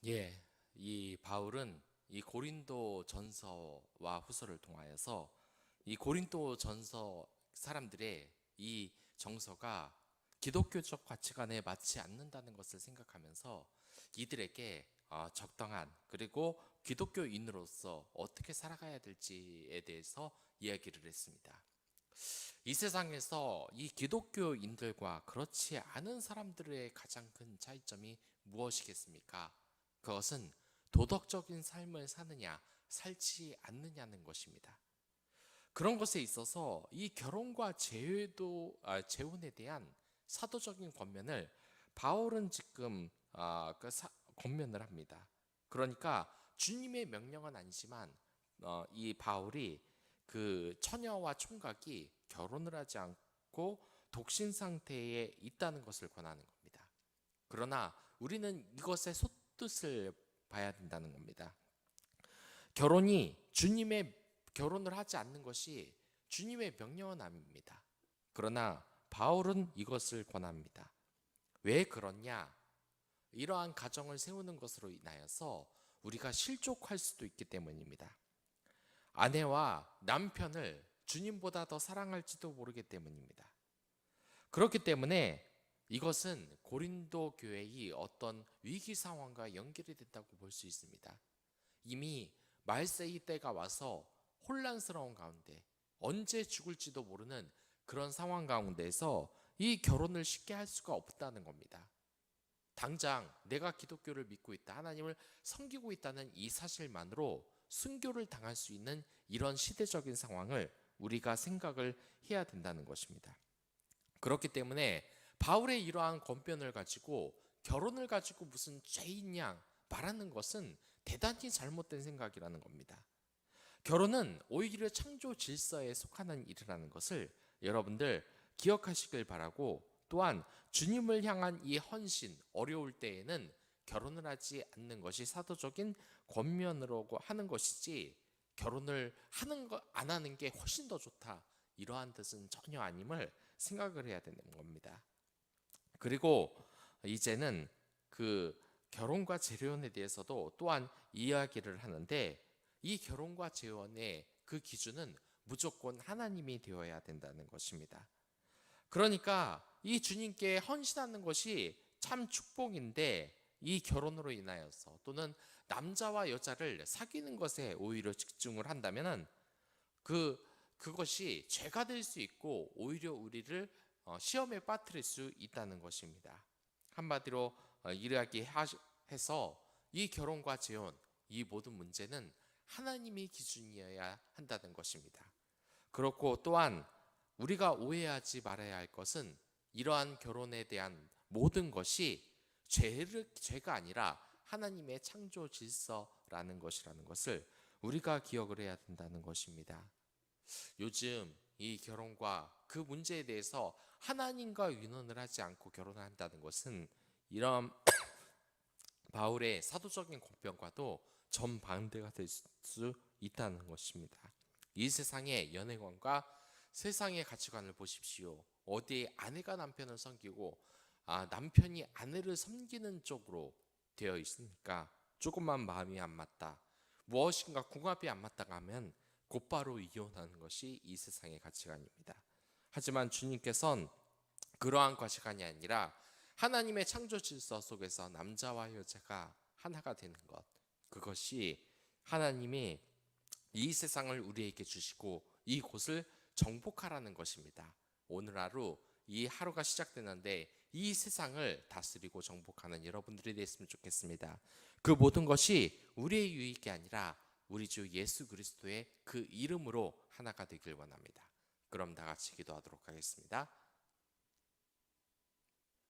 예, 이 바울은 이 고린도 전서와 후서를 통하여서 이 고린도 전서 사람들의 이 정서가 기독교적 가치관에 맞지 않는다는 것을 생각하면서 이들에게 적당한 그리고 기독교인으로서 어떻게 살아가야 될지에 대해서 이야기를 했습니다. 이 세상에서 이 기독교인들과 그렇지 않은 사람들의 가장 큰 차이점이 무엇이겠습니까? 그것은 도덕적인 삶을 사느냐, 살지 않느냐는 것입니다. 그런 것에 있어서 이 결혼과 재혼에 대한 사도적인 권면을 바울은 지금 권면을 합니다. 그러니까 주님의 명령은 아니지만 이 바울이 그 처녀와 총각이 결혼을 하지 않고 독신 상태에 있다는 것을 권하는 겁니다. 그러나 우리는 이것의 솥뜻을 봐야 된다는 겁니다. 결혼이 주님의 결혼을 하지 않는 것이 주님의 명령은 아닙니다. 그러나 바울은 이것을 권합니다. 왜 그렇냐? 이러한 가정을 세우는 것으로 인하여서 우리가 실족할 수도 있기 때문입니다. 아내와 남편을 주님보다 더 사랑할지도 모르기 때문입니다. 그렇기 때문에 이것은 고린도 교회의 어떤 위기 상황과 연결이 됐다고 볼 수 있습니다. 이미 말세이 때가 와서 혼란스러운 가운데 언제 죽을지도 모르는 그런 상황 가운데서 이 결혼을 쉽게 할 수가 없다는 겁니다. 당장 내가 기독교를 믿고 있다, 하나님을 섬기고 있다는 이 사실만으로 순교를 당할 수 있는 이런 시대적인 상황을 우리가 생각을 해야 된다는 것입니다. 그렇기 때문에 바울의 이러한 권변을 가지고 결혼을 가지고 무슨 죄인 양 말하는 것은 대단히 잘못된 생각이라는 겁니다. 결혼은 오히려 창조 질서에 속하는 일이라는 것을 여러분들 기억하시길 바라고, 또한 주님을 향한 이 헌신, 어려울 때에는 결혼을 하지 않는 것이 사도적인 권면으로 하는 것이지, 결혼을 하는 것 안 하는 게 훨씬 더 좋다, 이러한 뜻은 전혀 아님을 생각을 해야 되는 겁니다. 그리고 이제는 그 결혼과 재혼에 대해서도 또한 이야기를 하는데, 이 결혼과 재혼의 그 기준은 무조건 하나님이 되어야 된다는 것입니다. 그러니까 이 주님께 헌신하는 것이 참 축복인데, 이 결혼으로 인하여서 또는 남자와 여자를 사귀는 것에 오히려 집중을 한다면은 그것이 죄가 될 수 있고 오히려 우리를 시험에 빠뜨릴 수 있다는 것입니다. 한마디로 이야기해서 이 결혼과 재혼, 이 모든 문제는 하나님이 기준이어야 한다는 것입니다. 그렇고 또한 우리가 오해하지 말아야 할 것은 이러한 결혼에 대한 모든 것이 죄가 아니라 하나님의 창조 질서라는 것이라는 것을 우리가 기억을 해야 된다는 것입니다. 요즘 이 결혼과 그 문제에 대해서 하나님과 의논을 하지 않고 결혼을 한다는 것은 이런 바울의 사도적인 권변과도 정반대가 될 수 있다는 것입니다. 이 세상의 연애관과 세상의 가치관을 보십시오. 어디에 아내가 남편을 섬기고 남편이 아내를 섬기는 쪽으로 되어 있으니까 조금만 마음이 안 맞다, 무엇인가 궁합이 안 맞다가 하면 곧바로 이혼하는 것이 이 세상의 가치관입니다. 하지만 주님께서는 그러한 가치관이 아니라 하나님의 창조 질서 속에서 남자와 여자가 하나가 되는 것, 그것이 하나님이 이 세상을 우리에게 주시고 이곳을 정복하라는 것입니다. 오늘 하루, 이 하루가 시작되는데 이 세상을 다스리고 정복하는 여러분들이 됐으면 좋겠습니다. 그 모든 것이 우리의 유익이 아니라 우리 주 예수 그리스도의 그 이름으로 하나가 되길 원합니다. 그럼 다 같이 기도하도록 하겠습니다.